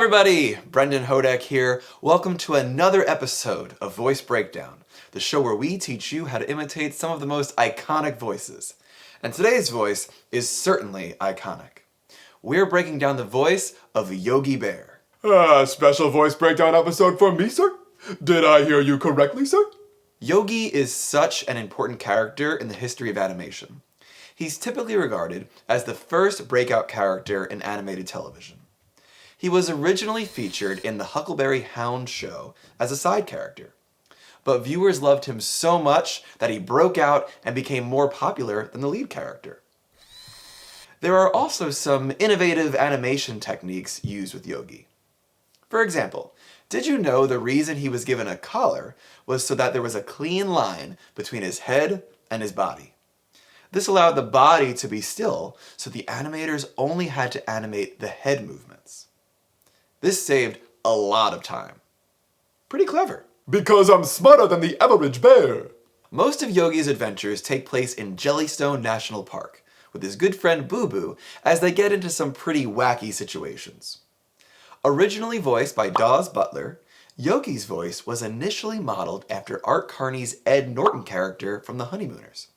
everybody! Brendan Houdek here. Welcome to another episode of Voice Breakdown, the show where we teach you how to imitate some of the most iconic voices. And today's voice is certainly iconic. We're breaking down the voice of Yogi Bear. Special voice breakdown episode for me, sir? Did I hear you correctly, sir? Yogi is such an important character in the history of animation. He's typically regarded as the first breakout character in animated television. He was originally featured in the 𝗪𝗪𝗪𝗀𝗀 show as a side character, but viewers loved him so much that he broke out and became more popular than the lead character. There are also some innovative animation techniques used with Yogi. For example, did you know the reason he was given a collar was so that there was a clean line between his head and his body? This allowed the body to be still, so the animators only had to animate the head movements. This saved a lot of time. Pretty clever. Because I'm smarter than the average bear. Most of Yogi's adventures take place in Jellystone National Park, with his good friend Boo Boo as they get into some pretty wacky situations. Originally voiced by Dawes Butler, Yogi's voice was initially modeled after Art Carney's Ed Norton character from The Honeymooners.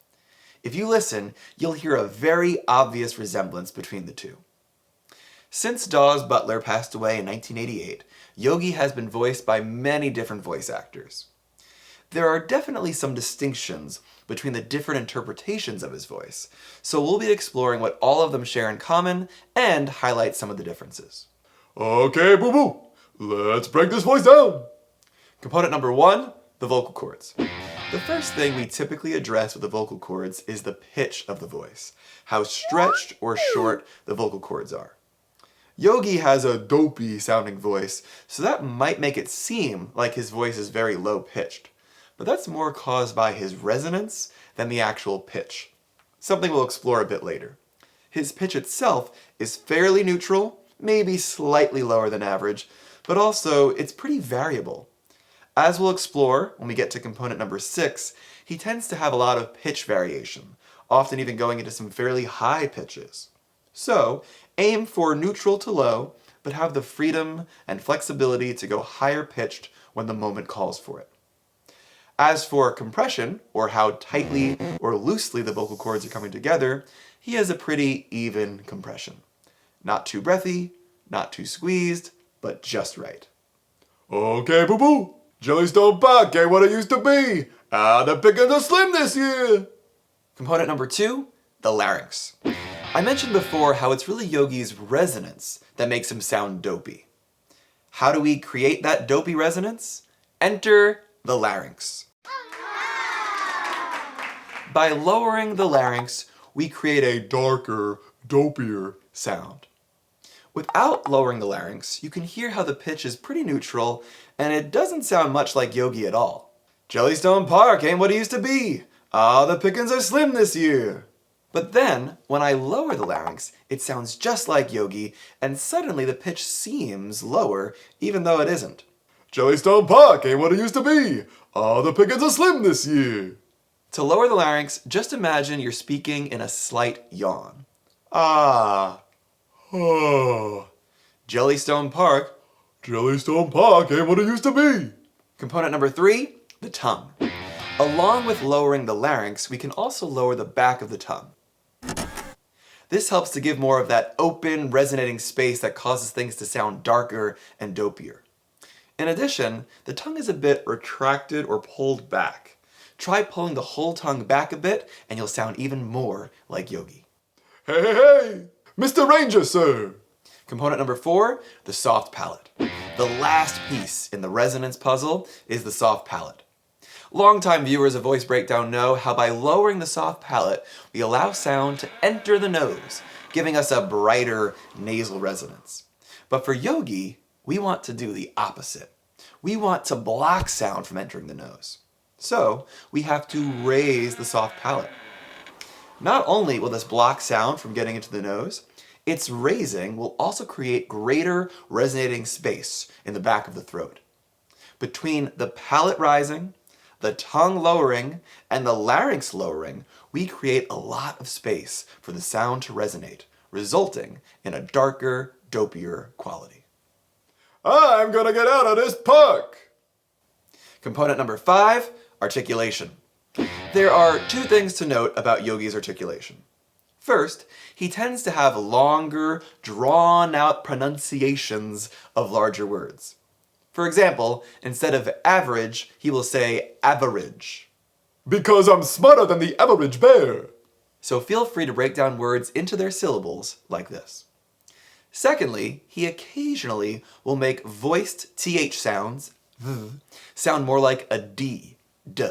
If you listen, you'll hear a very obvious resemblance between the two. Since Dawes Butler passed away in 1988, Yogi has been voiced by many different voice actors. There are definitely some distinctions between the different interpretations of his voice, so we'll be exploring what all of them share in common and highlight some of the differences. Okay, Boo Boo, let's break this voice down. Component number 1, the vocal cords. The first thing we typically address with the vocal cords is the pitch of the voice, how stretched or short the vocal cords are. Yogi has a dopey sounding voice, so that might make it seem like his voice is very low pitched, but that's more caused by his resonance than the actual pitch, something we'll explore a bit later. His pitch itself is fairly neutral, maybe slightly lower than average, but also it's pretty variable. As we'll explore when we get to component number 6, he tends to have a lot of pitch variation, often even going into some fairly high pitches. So, aim for neutral to low, but have the freedom and flexibility to go higher pitched when the moment calls for it. As for compression, or how tightly or loosely the vocal cords are coming together, he has a pretty even compression. Not too breathy, not too squeezed, but just right. Okay, Boo Boo, Jellystone Park ain't what it used to be. The pickings are slim this year. Component number 2, the larynx. I mentioned before how it's really Yogi's resonance that makes him sound dopey. How do we create that dopey resonance? Enter the larynx. By lowering the larynx, we create a darker, dopier sound. Without lowering the larynx, you can hear how the pitch is pretty neutral, and it doesn't sound much like Yogi at all. Jellystone Park ain't what it used to be. The pickings are slim this year. But then, when I lower the larynx, it sounds just like Yogi, and suddenly the pitch seems lower, even though it isn't. Jellystone Park ain't what it used to be. The pickings are slim this year. To lower the larynx, just imagine you're speaking in a slight yawn. Jellystone Park. Jellystone Park ain't what it used to be. Component number 3, the tongue. Along with lowering the larynx, we can also lower the back of the tongue. This helps to give more of that open, resonating space that causes things to sound darker and dopier. In addition, the tongue is a bit retracted or pulled back. Try pulling the whole tongue back a bit, and you'll sound even more like Yogi. Hey, Mr. Ranger, sir. Component number 4, the soft palate. The last piece in the resonance puzzle is the soft palate. Longtime viewers of Voice Breakdown know how by lowering the soft palate, we allow sound to enter the nose, giving us a brighter nasal resonance. But for Yogi, we want to do the opposite. We want to block sound from entering the nose. So, we have to raise the soft palate. Not only will this block sound from getting into the nose, its raising will also create greater resonating space in the back of the throat. Between the palate rising, the tongue lowering, and the larynx lowering, we create a lot of space for the sound to resonate, resulting in a darker, dopier quality. I'm gonna get out of this puck. Component number 5, articulation. There are 2 things to note about Yogi's articulation. First, he tends to have longer, drawn-out pronunciations of larger words. For example, instead of average, he will say average. Because I'm smarter than the average bear. So feel free to break down words into their syllables like this. Secondly, he occasionally will make voiced th sounds sound more like a d, d.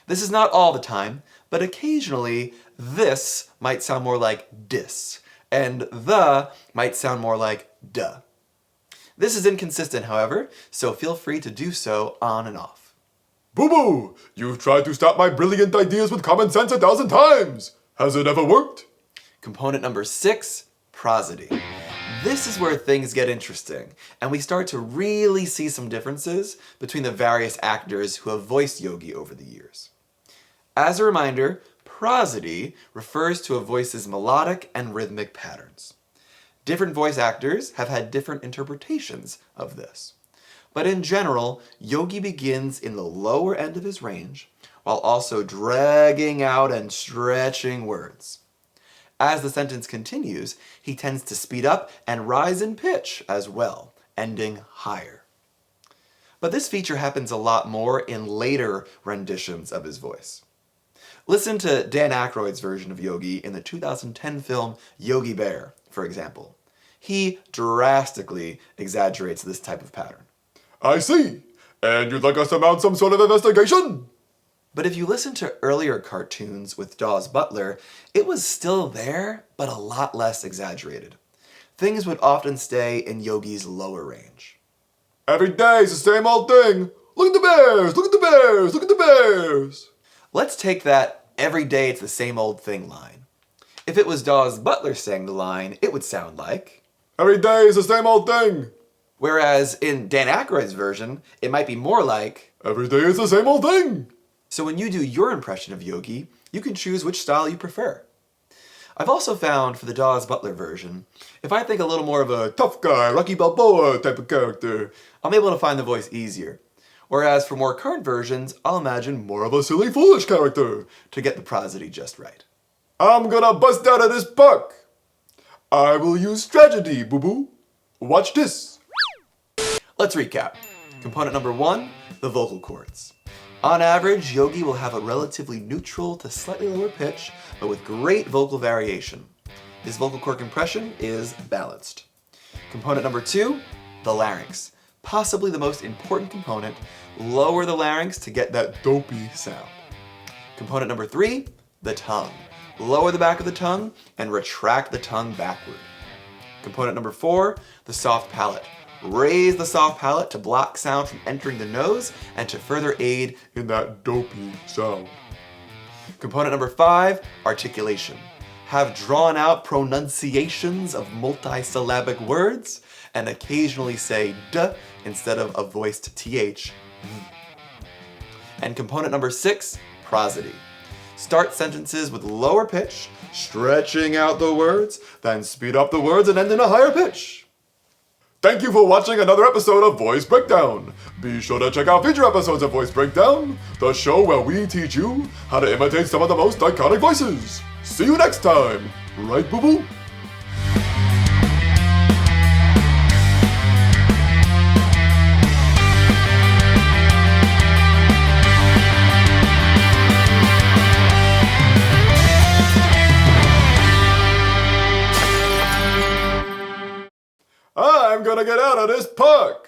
This is not all the time, but occasionally this might sound more like dis, and the might sound more like duh. This is inconsistent, however, so feel free to do so on and off. Boo-boo! You've tried to stop my brilliant ideas with common sense 1,000 times. Has it ever worked? Component number 6, prosody. This is where things get interesting, and we start to really see some differences between the various actors who have voiced Yogi over the years. As a reminder, prosody refers to a voice's melodic and rhythmic patterns. Different voice actors have had different interpretations of this. But in general, Yogi begins in the lower end of his range, while also dragging out and stretching words. As the sentence continues, he tends to speed up and rise in pitch as well, ending higher. But this feature happens a lot more in later renditions of his voice. Listen to Dan Aykroyd's version of Yogi in the 2010 film Yogi Bear, for example. He drastically exaggerates this type of pattern. I see. And you'd like us to mount some sort of investigation? But if you listen to earlier cartoons with Dawes Butler, it was still there, but a lot less exaggerated. Things would often stay in Yogi's lower range. Every day's the same old thing. Look at the bears! Look at the bears! Look at the bears! Let's take that "every day it's the same old thing" line. If it was Dawes Butler saying the line, it would sound like, Every day is the same old thing. Whereas in Dan Aykroyd's version, it might be more like, Every day is the same old thing. So when you do your impression of Yogi, you can choose which style you prefer. I've also found for the Dawes Butler version, if I think a little more of a tough guy, Rocky Balboa type of character, I'm able to find the voice easier. Whereas for more current versions, I'll imagine more of a silly, foolish character to get the prosody just right. I'm gonna bust out of this puck. I will use strategy, boo-boo. Watch this. Let's recap. Component number 1, the vocal cords. On average, Yogi will have a relatively neutral to slightly lower pitch, but with great vocal variation. His vocal cord compression is balanced. Component number 2, the larynx. Possibly the most important component. Lower the larynx to get that dopey sound. Component number 3, the tongue. Lower the back of the tongue and retract the tongue backward. Component number 4, the soft palate. Raise the soft palate to block sound from entering the nose and to further aid In that dopey sound. Component number 5, articulation. Have drawn out pronunciations of multisyllabic words and occasionally say d instead of a voiced th. And component number 6, prosody. Start sentences with lower pitch, stretching out the words, then speed up the words and end in a higher pitch. Thank you for watching another episode of Voice Breakdown. Be sure to check out future episodes of Voice Breakdown, the show where we teach you how to imitate some of the most iconic voices. See you next time. Right, boo-boo? I'm gonna get out of this puck.